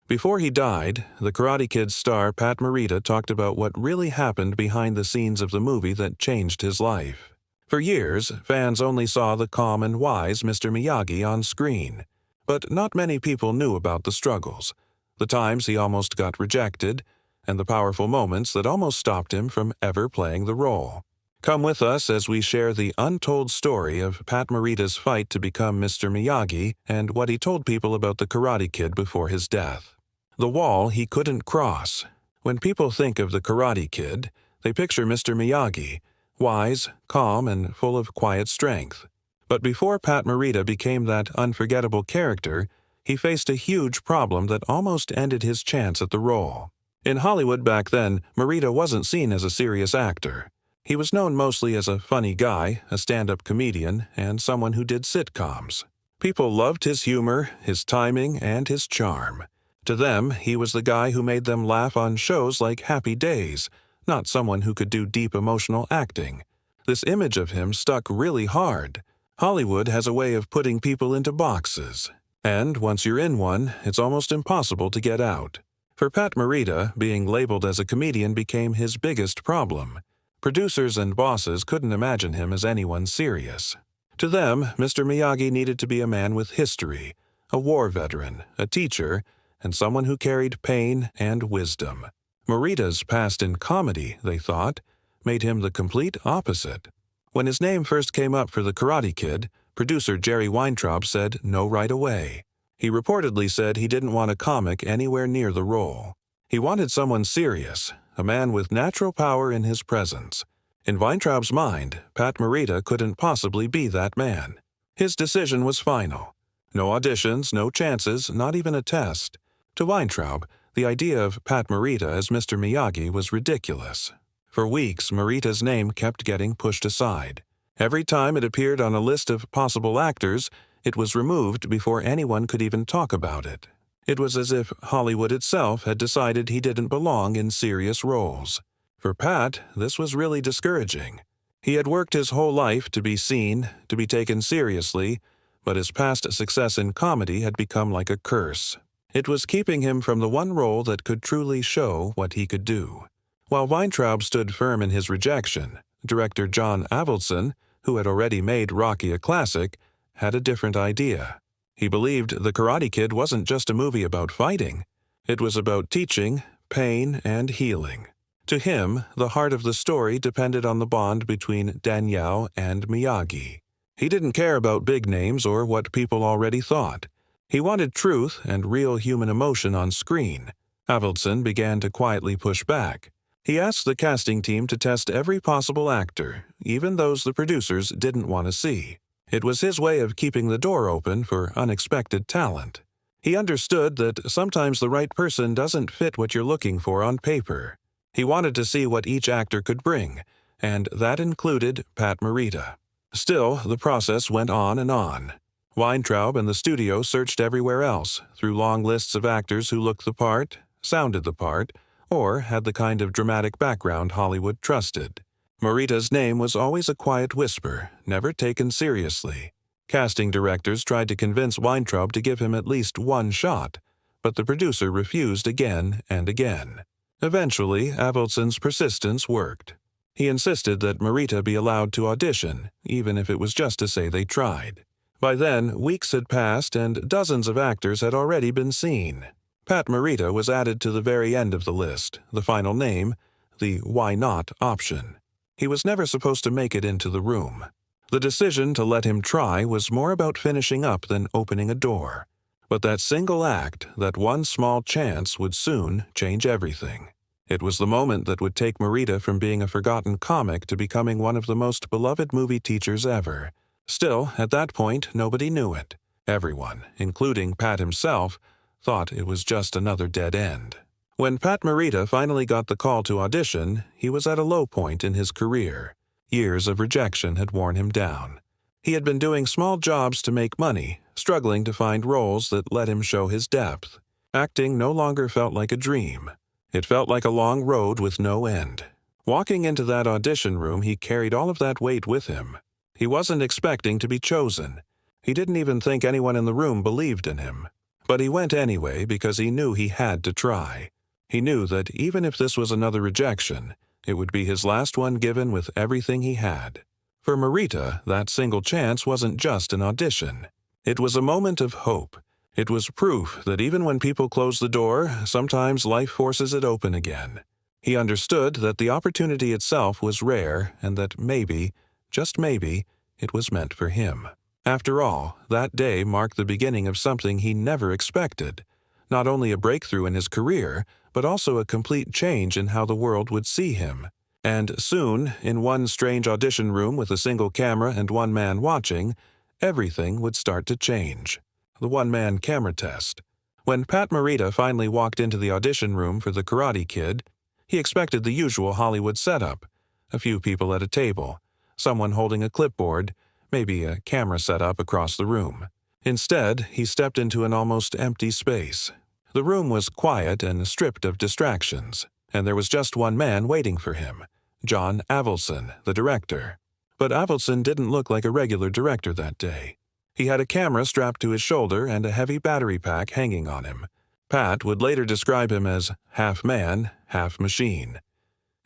Before he died, the Karate Kid star Pat Morita talked about what really happened behind the scenes of the movie that changed his life. For years, fans only saw the calm and wise Mr. Miyagi on screen. But not many people knew about the struggles, the times he almost got rejected, and the powerful moments that almost stopped him from ever playing the role. Come with us as we share the untold story of Pat Morita's fight to become Mr. Miyagi and what he told people about the Karate Kid before his death. The wall he couldn't cross. When people think of the Karate Kid, they picture Mr. Miyagi, wise, calm, and full of quiet strength. But before Pat Morita became that unforgettable character, he faced a huge problem that almost ended his chance at the role. In Hollywood back then, Morita wasn't seen as a serious actor. He was known mostly as a funny guy, a stand-up comedian, and someone who did sitcoms. People loved his humor, his timing, and his charm. To them, he was the guy who made them laugh on shows like Happy Days, not someone who could do deep emotional acting. This image of him stuck really hard. Hollywood has a way of putting people into boxes, and once you're in one, it's almost impossible to get out. For Pat Morita, being labeled as a comedian became his biggest problem. Producers and bosses couldn't imagine him as anyone serious. To them, Mr. Miyagi needed to be a man with history, a war veteran, a teacher, and someone who carried pain and wisdom. Morita's past in comedy, they thought, made him the complete opposite. When his name first came up for the Karate Kid, producer Jerry Weintraub said no right away. He reportedly said he didn't want a comic anywhere near the role. He wanted someone serious, a man with natural power in his presence. In Weintraub's mind, Pat Morita couldn't possibly be that man. His decision was final. No auditions, no chances, not even a test. To Weintraub, the idea of Pat Morita as Mr. Miyagi was ridiculous. For weeks, Morita's name kept getting pushed aside. Every time it appeared on a list of possible actors, it was removed before anyone could even talk about it. It was as if Hollywood itself had decided he didn't belong in serious roles. For Pat, this was really discouraging. He had worked his whole life to be seen, to be taken seriously, but his past success in comedy had become like a curse. It was keeping him from the one role that could truly show what he could do. While Weintraub stood firm in his rejection, director John Avildsen, who had already made Rocky a classic, had a different idea. He believed The Karate Kid wasn't just a movie about fighting. It was about teaching, pain, and healing. To him, the heart of the story depended on the bond between Danielle and Miyagi. He didn't care about big names or what people already thought. He wanted truth and real human emotion on screen. Avildsen began to quietly push back. He asked the casting team to test every possible actor, even those the producers didn't want to see. It was his way of keeping the door open for unexpected talent. He understood that sometimes the right person doesn't fit what you're looking for on paper. He wanted to see what each actor could bring, and that included Pat Morita. Still, the process went on and on. Weintraub and the studio searched everywhere else, through long lists of actors who looked the part, sounded the part, or had the kind of dramatic background Hollywood trusted. Morita's name was always a quiet whisper, never taken seriously. Casting directors tried to convince Weintraub to give him at least one shot, but the producer refused again and again. Eventually, Avildsen's persistence worked. He insisted that Morita be allowed to audition, even if it was just to say they tried. By then, weeks had passed and dozens of actors had already been seen. Pat Morita was added to the very end of the list, the final name, the why not option. He was never supposed to make it into the room. The decision to let him try was more about finishing up than opening a door. But that single act, that one small chance, would soon change everything. It was the moment that would take Morita from being a forgotten comic to becoming one of the most beloved movie teachers ever. Still, at that point, nobody knew it. Everyone, including Pat himself, thought it was just another dead end. When Pat Morita finally got the call to audition, he was at a low point in his career. Years of rejection had worn him down. He had been doing small jobs to make money, struggling to find roles that let him show his depth. Acting no longer felt like a dream. It felt like a long road with no end. Walking into that audition room, he carried all of that weight with him. He wasn't expecting to be chosen. He didn't even think anyone in the room believed in him. But he went anyway because he knew he had to try. He knew that even if this was another rejection, it would be his last one given with everything he had. For Morita, that single chance wasn't just an audition. It was a moment of hope. It was proof that even when people close the door, sometimes life forces it open again. He understood that the opportunity itself was rare and that maybe, just maybe, it was meant for him. After all, that day marked the beginning of something he never expected. Not only a breakthrough in his career, but also a complete change in how the world would see him. And soon, in one strange audition room with a single camera and one man watching, everything would start to change. The one-man camera test. When Pat Morita finally walked into the audition room for The Karate Kid, he expected the usual Hollywood setup. A few people at a table, someone holding a clipboard, maybe a camera set up across the room. Instead, he stepped into an almost empty space. The room was quiet and stripped of distractions, and there was just one man waiting for him, John Avildsen, the director. But Avildsen didn't look like a regular director that day. He had a camera strapped to his shoulder and a heavy battery pack hanging on him. Pat would later describe him as half man, half machine.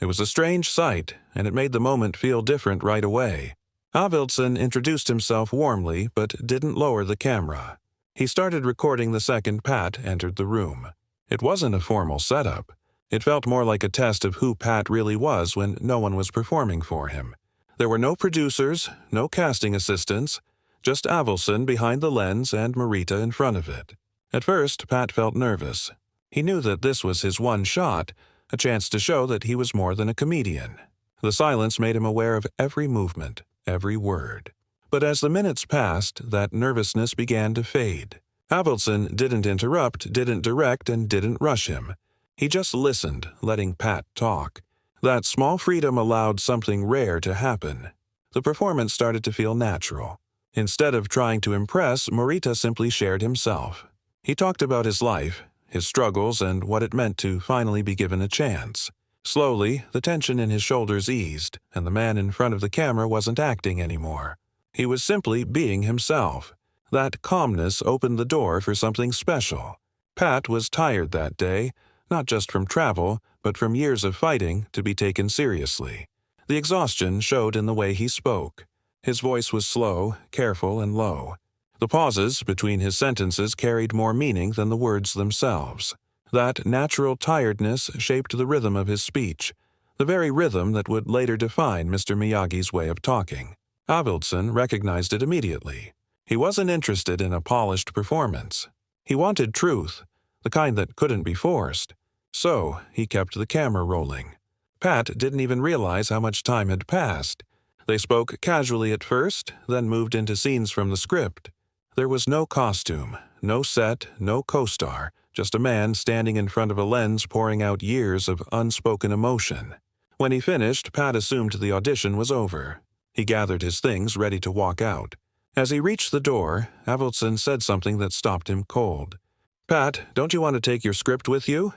It was a strange sight, and it made the moment feel different right away. Avildsen introduced himself warmly, but didn't lower the camera. He started recording the second Pat entered the room. It wasn't a formal setup. It felt more like a test of who Pat really was when no one was performing for him. There were no producers, no casting assistants, just Avildsen behind the lens and Morita in front of it. At first, Pat felt nervous. He knew that this was his one shot, a chance to show that he was more than a comedian. The silence made him aware of every movement, every word. But as the minutes passed, that nervousness began to fade. Avildsen didn't interrupt, didn't direct, and didn't rush him. He just listened, letting Pat talk. That small freedom allowed something rare to happen. The performance started to feel natural. Instead of trying to impress, Morita simply shared himself. He talked about his life, his struggles, and what it meant to finally be given a chance. Slowly, the tension in his shoulders eased, and the man in front of the camera wasn't acting anymore. He was simply being himself. That calmness opened the door for something special. Pat was tired that day, not just from travel, but from years of fighting to be taken seriously. The exhaustion showed in the way he spoke. His voice was slow, careful, and low. The pauses between his sentences carried more meaning than the words themselves. That natural tiredness shaped the rhythm of his speech, the very rhythm that would later define Mr. Miyagi's way of talking. Avildsen recognized it immediately. He wasn't interested in a polished performance. He wanted truth, the kind that couldn't be forced. So he kept the camera rolling. Pat didn't even realize how much time had passed. They spoke casually at first, then moved into scenes from the script. There was no costume, no set, no co-star, just a man standing in front of a lens pouring out years of unspoken emotion. When he finished, Pat assumed the audition was over. He gathered his things, ready to walk out. As he reached the door, Avildsen said something that stopped him cold. "Pat, don't you want to take your script with you?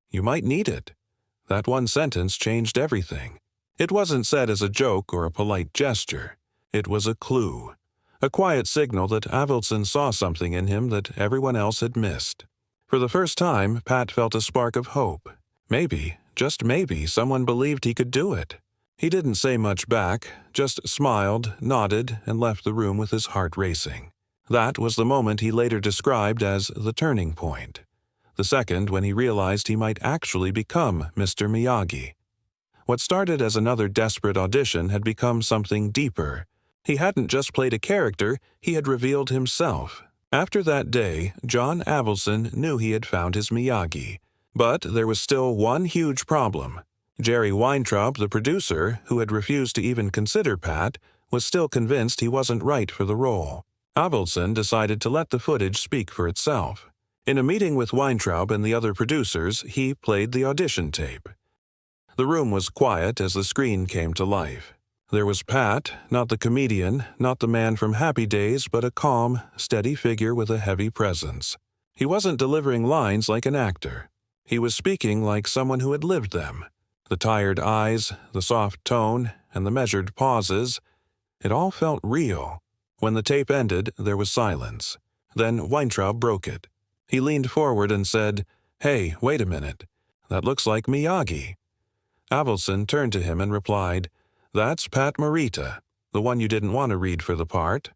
You might need it." That one sentence changed everything. It wasn't said as a joke or a polite gesture. It was a clue. A quiet signal that Avildsen saw something in him that everyone else had missed. For the first time, Pat felt a spark of hope. Maybe, just maybe, someone believed he could do it. He didn't say much back, just smiled, nodded, and left the room with his heart racing. That was the moment he later described as the turning point. The second when he realized he might actually become Mr. Miyagi. What started as another desperate audition had become something deeper. He hadn't just played a character, he had revealed himself. After that day, John Avildsen knew he had found his Miyagi. But there was still one huge problem. Jerry Weintraub, the producer, who had refused to even consider Pat, was still convinced he wasn't right for the role. Avildsen decided to let the footage speak for itself. In a meeting with Weintraub and the other producers, he played the audition tape. The room was quiet as the screen came to life. There was Pat, not the comedian, not the man from Happy Days, but a calm, steady figure with a heavy presence. He wasn't delivering lines like an actor. He was speaking like someone who had lived them. The tired eyes, the soft tone, and the measured pauses, it all felt real. When the tape ended, there was silence. Then Weintraub broke it. He leaned forward and said, "Hey, wait a minute. That looks like Miyagi." Avildsen turned to him and replied, "That's Pat Morita, the one you didn't want to read for the part."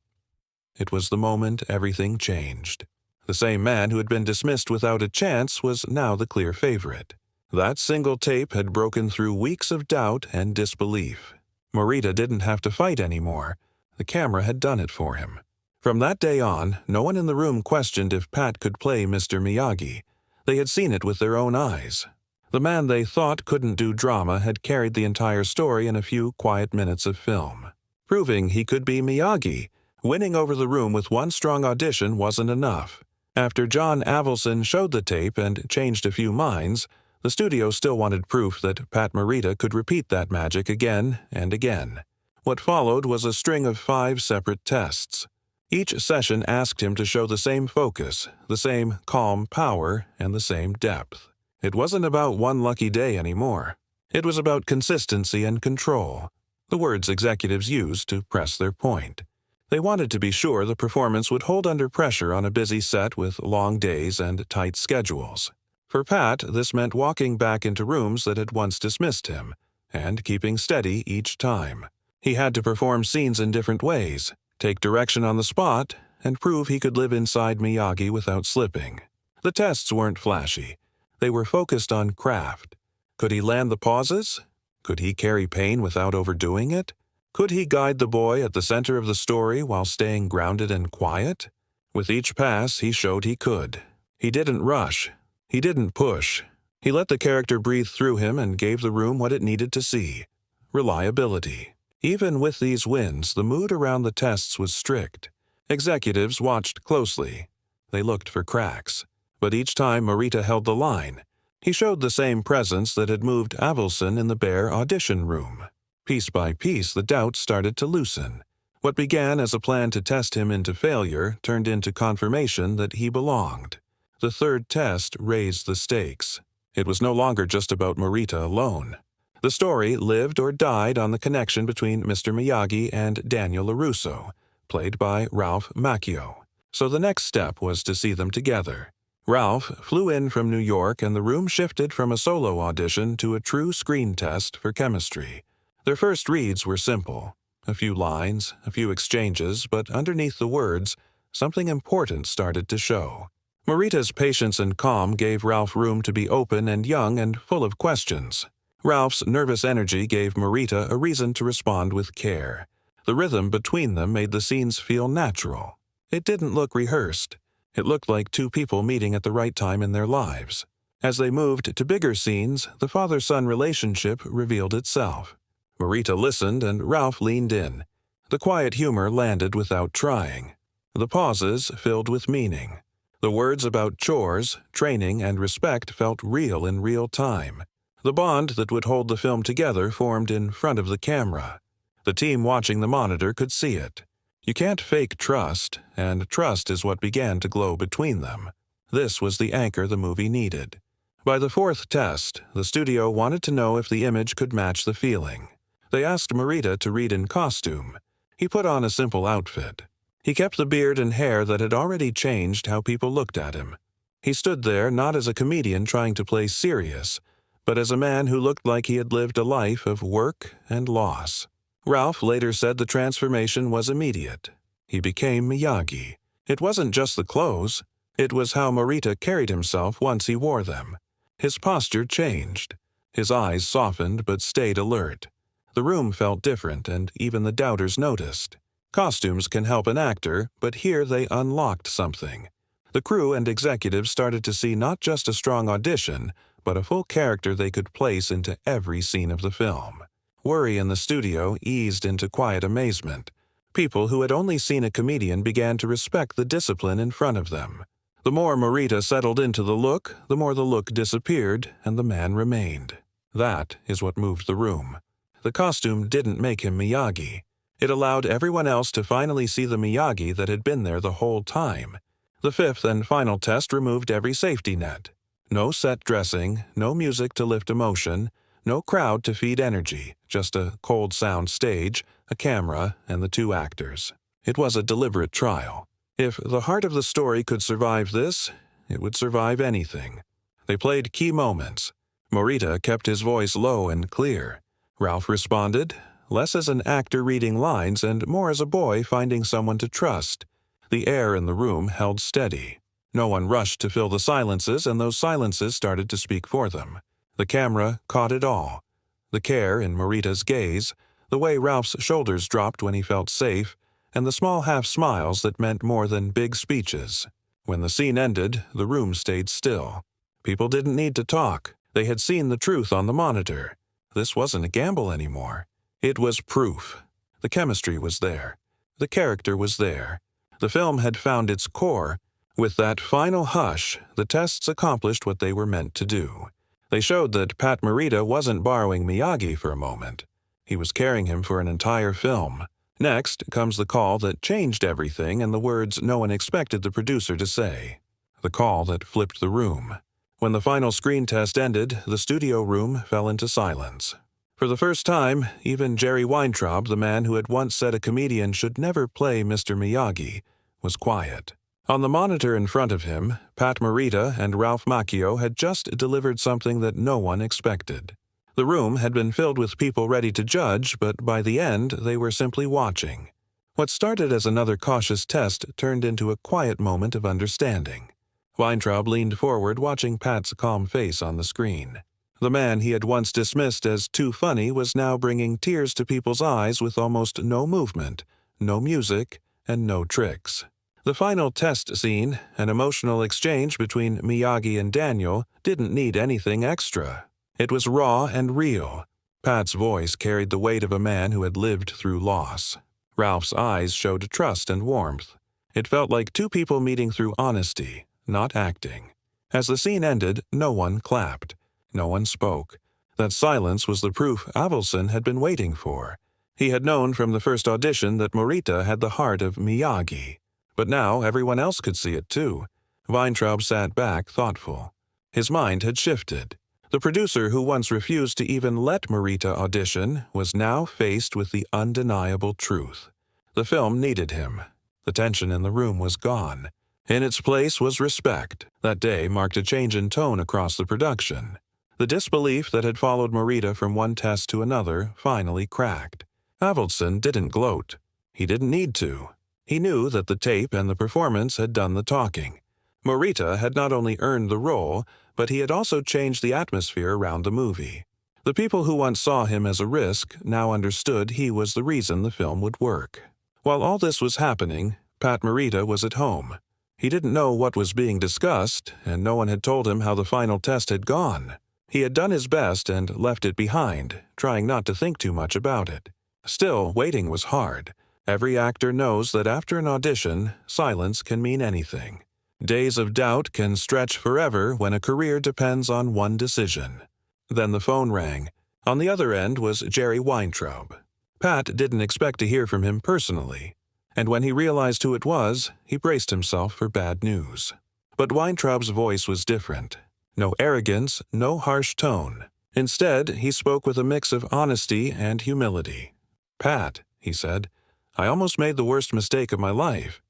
It was the moment everything changed. The same man who had been dismissed without a chance was now the clear favorite. That single tape had broken through weeks of doubt and disbelief. Morita didn't have to fight anymore. The camera had done it for him. From that day on, no one in the room questioned if Pat could play Mr. Miyagi. They had seen it with their own eyes. The man they thought couldn't do drama had carried the entire story in a few quiet minutes of film. Proving he could be Miyagi, winning over the room with one strong audition wasn't enough. After John Avildsen showed the tape and changed a few minds, the studio still wanted proof that Pat Morita could repeat that magic again and again. What followed was a string of 5 separate tests. Each session asked him to show the same focus, the same calm power, and the same depth. It wasn't about one lucky day anymore. It was about consistency and control, the words executives used to press their point. They wanted to be sure the performance would hold under pressure on a busy set with long days and tight schedules. For Pat, this meant walking back into rooms that had once dismissed him, and keeping steady each time. He had to perform scenes in different ways, take direction on the spot, and prove he could live inside Miyagi without slipping. The tests weren't flashy. They were focused on craft. Could he land the pauses? Could he carry pain without overdoing it? Could he guide the boy at the center of the story while staying grounded and quiet? With each pass, he showed he could. He didn't rush. He didn't push. He let the character breathe through him and gave the room what it needed to see. Reliability. Even with these wins, the mood around the tests was strict. Executives watched closely. They looked for cracks. But each time Morita held the line, he showed the same presence that had moved Avildsen in the bare audition room. Piece by piece, the doubt started to loosen. What began as a plan to test him into failure turned into confirmation that he belonged. The third test raised the stakes. It was no longer just about Morita alone. The story lived or died on the connection between Mr. Miyagi and Daniel LaRusso, played by Ralph Macchio. So the next step was to see them together. Ralph flew in from New York, and the room shifted from a solo audition to a true screen test for chemistry. Their first reads were simple. A few lines, a few exchanges, but underneath the words, something important started to show. Morita's patience and calm gave Ralph room to be open and young and full of questions. Ralph's nervous energy gave Morita a reason to respond with care. The rhythm between them made the scenes feel natural. It didn't look rehearsed. It looked like two people meeting at the right time in their lives. As they moved to bigger scenes, the father-son relationship revealed itself. Morita listened and Ralph leaned in. The quiet humor landed without trying. The pauses filled with meaning. The words about chores, training, and respect felt real in real time. The bond that would hold the film together formed in front of the camera. The team watching the monitor could see it. You can't fake trust, and trust is what began to glow between them. This was the anchor the movie needed. By the fourth test, the studio wanted to know if the image could match the feeling. They asked Morita to read in costume. He put on a simple outfit. He kept the beard and hair that had already changed how people looked at him. He stood there not as a comedian trying to play serious, but as a man who looked like he had lived a life of work and loss. Ralph later said the transformation was immediate. He became Miyagi. It wasn't just the clothes. It was how Morita carried himself once he wore them. His posture changed. His eyes softened but stayed alert. The room felt different, and even the doubters noticed. Costumes can help an actor, but here they unlocked something. The crew and executives started to see not just a strong audition, but a full character they could place into every scene of the film. Worry in the studio eased into quiet amazement. People who had only seen a comedian began to respect the discipline in front of them. The more Morita settled into the look, the more the look disappeared and the man remained. That is what moved the room. The costume didn't make him Miyagi. It allowed everyone else to finally see the Miyagi that had been there the whole time. The fifth and final test removed every safety net. No set dressing, no music to lift emotion, no crowd to feed energy, just a cold sound stage, a camera, and the two actors. It was a deliberate trial. If the heart of the story could survive this, it would survive anything. They played key moments. Morita kept his voice low and clear. Ralph responded, less as an actor reading lines and more as a boy finding someone to trust. The air in the room held steady. No one rushed to fill the silences, and those silences started to speak for them. The camera caught it all. The care in Morita's gaze, the way Ralph's shoulders dropped when he felt safe, and the small half-smiles that meant more than big speeches. When the scene ended, the room stayed still. People didn't need to talk. They had seen the truth on the monitor. This wasn't a gamble anymore. It was proof. The chemistry was there. The character was there. The film had found its core. With that final hush, the tests accomplished what they were meant to do. They showed that Pat Morita wasn't borrowing Miyagi for a moment. He was carrying him for an entire film. Next comes the call that changed everything and the words no one expected the producer to say. The call that flipped the room. When the final screen test ended, the studio room fell into silence. For the first time, even Jerry Weintraub, the man who had once said a comedian should never play Mr. Miyagi, was quiet. On the monitor in front of him, Pat Morita and Ralph Macchio had just delivered something that no one expected. The room had been filled with people ready to judge, but by the end they were simply watching. What started as another cautious test turned into a quiet moment of understanding. Weintraub leaned forward, watching Pat's calm face on the screen. The man he had once dismissed as too funny was now bringing tears to people's eyes with almost no movement, no music, and no tricks. The final test scene, an emotional exchange between Miyagi and Daniel, didn't need anything extra. It was raw and real. Pat's voice carried the weight of a man who had lived through loss. Ralph's eyes showed trust and warmth. It felt like two people meeting through honesty, not acting. As the scene ended, no one clapped. No one spoke. That silence was the proof Avildsen had been waiting for. He had known from the first audition that Morita had the heart of Miyagi. But now everyone else could see it too. Weintraub sat back, thoughtful. His mind had shifted. The producer who once refused to even let Morita audition was now faced with the undeniable truth. The film needed him. The tension in the room was gone. In its place was respect. That day marked a change in tone across the production. The disbelief that had followed Morita from one test to another finally cracked. Avildsen didn't gloat. He didn't need to. He knew that the tape and the performance had done the talking. Morita had not only earned the role, but he had also changed the atmosphere around the movie. The people who once saw him as a risk now understood he was the reason the film would work. While all this was happening, Pat Morita was at home. He didn't know what was being discussed, and no one had told him how the final test had gone. He had done his best and left it behind, trying not to think too much about it. Still, waiting was hard. Every actor knows that after an audition, silence can mean anything. Days of doubt can stretch forever when a career depends on one decision. Then the phone rang. On the other end was Jerry Weintraub. Pat didn't expect to hear from him personally, and when he realized who it was, he braced himself for bad news. But Weintraub's voice was different. No arrogance, no harsh tone. Instead, he spoke with a mix of honesty and humility. "Pat," he said, "I almost made the worst mistake of my life."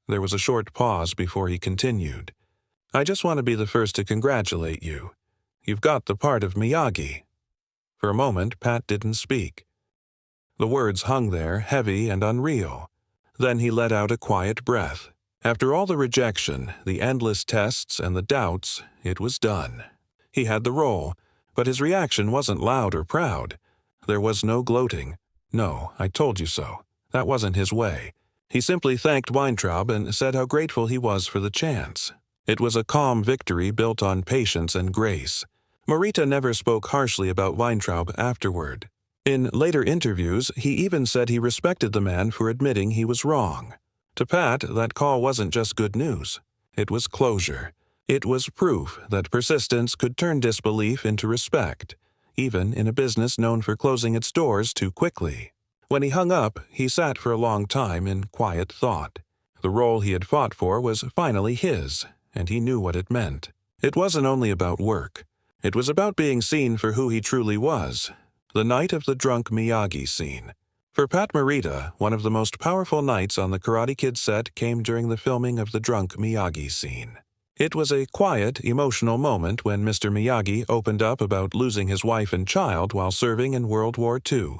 There was a short pause before he continued. "I just want to be the first to congratulate you. You've got the part of Miyagi." For a moment, Pat didn't speak. The words hung there, heavy and unreal. Then he let out a quiet breath. After all the rejection, the endless tests, and the doubts, it was done. He had the role, but his reaction wasn't loud or proud. There was no gloating. "No, I told you so." That wasn't his way. He simply thanked Weintraub and said how grateful he was for the chance. It was a calm victory built on patience and grace. Morita never spoke harshly about Weintraub afterward. In later interviews, he even said he respected the man for admitting he was wrong. To Pat, that call wasn't just good news. It was closure. It was proof that persistence could turn disbelief into respect, even in a business known for closing its doors too quickly. When he hung up, he sat for a long time in quiet thought. The role he had fought for was finally his, and he knew what it meant. It wasn't only about work. It was about being seen for who he truly was. The night of the drunk Miyagi scene. For Pat Morita, one of the most powerful nights on the Karate Kid set came during the filming of the drunk Miyagi scene. It was a quiet, emotional moment when Mr. Miyagi opened up about losing his wife and child while serving in World War II.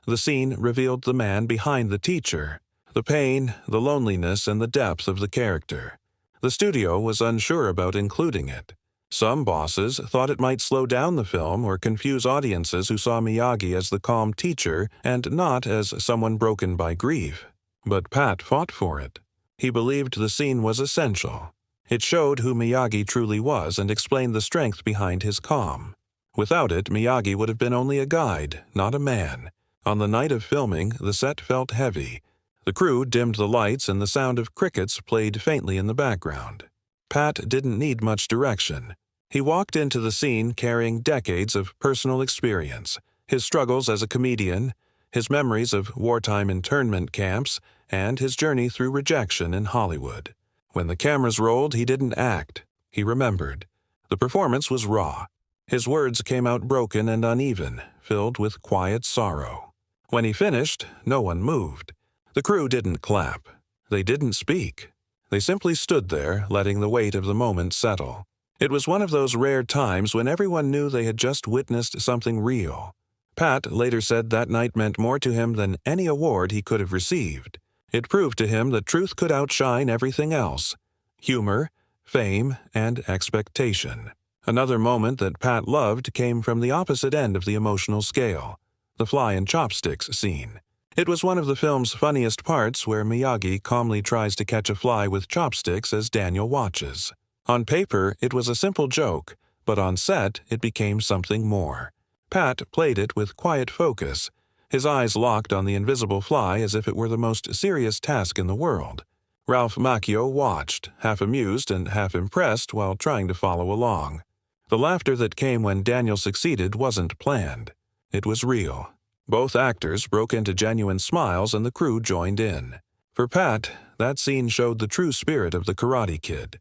The scene revealed the man behind the teacher, the pain, the loneliness, and the depth of the character. The studio was unsure about including it. Some bosses thought it might slow down the film or confuse audiences who saw Miyagi as the calm teacher and not as someone broken by grief. But Pat fought for it. He believed the scene was essential. It showed who Miyagi truly was and explained the strength behind his calm. Without it, Miyagi would have been only a guide, not a man. On the night of filming, the set felt heavy. The crew dimmed the lights and the sound of crickets played faintly in the background. Pat didn't need much direction. He walked into the scene carrying decades of personal experience, his struggles as a comedian, his memories of wartime internment camps, and his journey through rejection in Hollywood. When the cameras rolled, he didn't act. He remembered. The performance was raw. His words came out broken and uneven, filled with quiet sorrow. When he finished, no one moved. The crew didn't clap. They didn't speak. They simply stood there, letting the weight of the moment settle. It was one of those rare times when everyone knew they had just witnessed something real. Pat later said that night meant more to him than any award he could have received. It proved to him that truth could outshine everything else: humor, fame, and expectation. Another moment that Pat loved came from the opposite end of the emotional scale: the fly and chopsticks scene. It was one of the film's funniest parts where Miyagi calmly tries to catch a fly with chopsticks as Daniel watches. On paper, it was a simple joke, but on set, it became something more. Pat played it with quiet focus, his eyes locked on the invisible fly as if it were the most serious task in the world. Ralph Macchio watched, half amused and half impressed while trying to follow along. The laughter that came when Daniel succeeded wasn't planned. It was real. Both actors broke into genuine smiles and the crew joined in. For Pat, that scene showed the true spirit of the Karate Kid.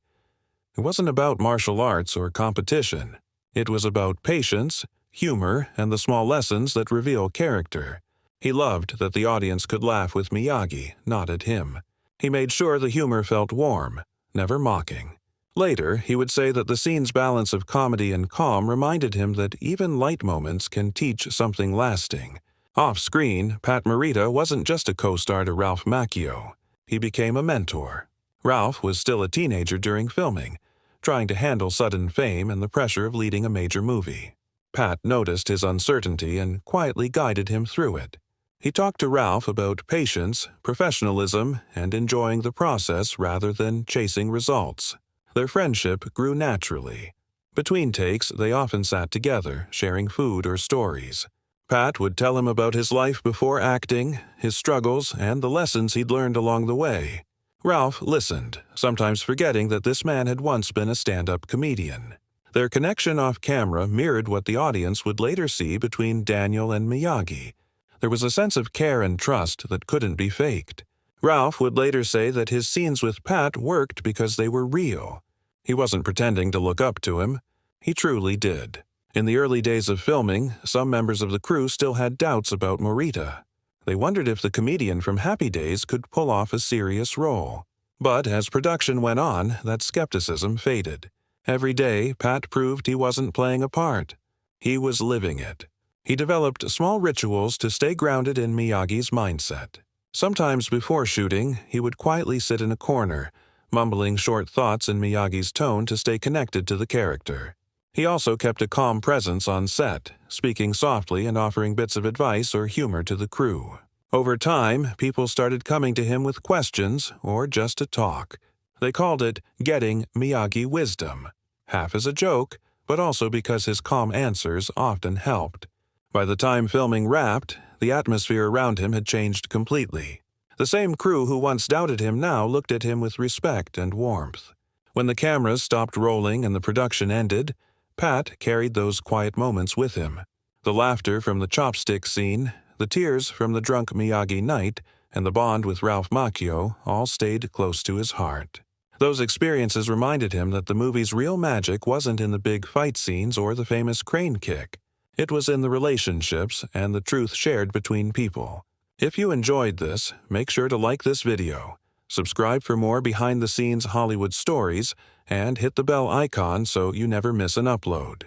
It wasn't about martial arts or competition. It was about patience, humor, and the small lessons that reveal character. He loved that the audience could laugh with Miyagi, not at him. He made sure the humor felt warm, never mocking. Later, he would say that the scene's balance of comedy and calm reminded him that even light moments can teach something lasting. Off-screen, Pat Morita wasn't just a co-star to Ralph Macchio. He became a mentor. Ralph was still a teenager during filming, trying to handle sudden fame and the pressure of leading a major movie. Pat noticed his uncertainty and quietly guided him through it. He talked to Ralph about patience, professionalism, and enjoying the process rather than chasing results. Their friendship grew naturally. Between takes, they often sat together, sharing food or stories. Pat would tell him about his life before acting, his struggles, and the lessons he'd learned along the way. Ralph listened, sometimes forgetting that this man had once been a stand-up comedian. Their connection off-camera mirrored what the audience would later see between Daniel and Miyagi. There was a sense of care and trust that couldn't be faked. Ralph would later say that his scenes with Pat worked because they were real. He wasn't pretending to look up to him. He truly did. In the early days of filming, some members of the crew still had doubts about Morita. They wondered if the comedian from Happy Days could pull off a serious role. But as production went on, that skepticism faded. Every day, Pat proved he wasn't playing a part. He was living it. He developed small rituals to stay grounded in Miyagi's mindset. Sometimes before shooting, he would quietly sit in a corner, mumbling short thoughts in Miyagi's tone to stay connected to the character. He also kept a calm presence on set, speaking softly and offering bits of advice or humor to the crew. Over time, people started coming to him with questions or just to talk. They called it getting Miyagi wisdom, half as a joke, but also because his calm answers often helped. By the time filming wrapped, the atmosphere around him had changed completely. The same crew who once doubted him now looked at him with respect and warmth. When the cameras stopped rolling and the production ended, Pat carried those quiet moments with him. The laughter from the chopstick scene, the tears from the drunk Miyagi night, and the bond with Ralph Macchio all stayed close to his heart. Those experiences reminded him that the movie's real magic wasn't in the big fight scenes or the famous crane kick. It was in the relationships and the truth shared between people. If you enjoyed this, make sure to like this video, subscribe for more behind-the-scenes Hollywood stories, and hit the bell icon so you never miss an upload.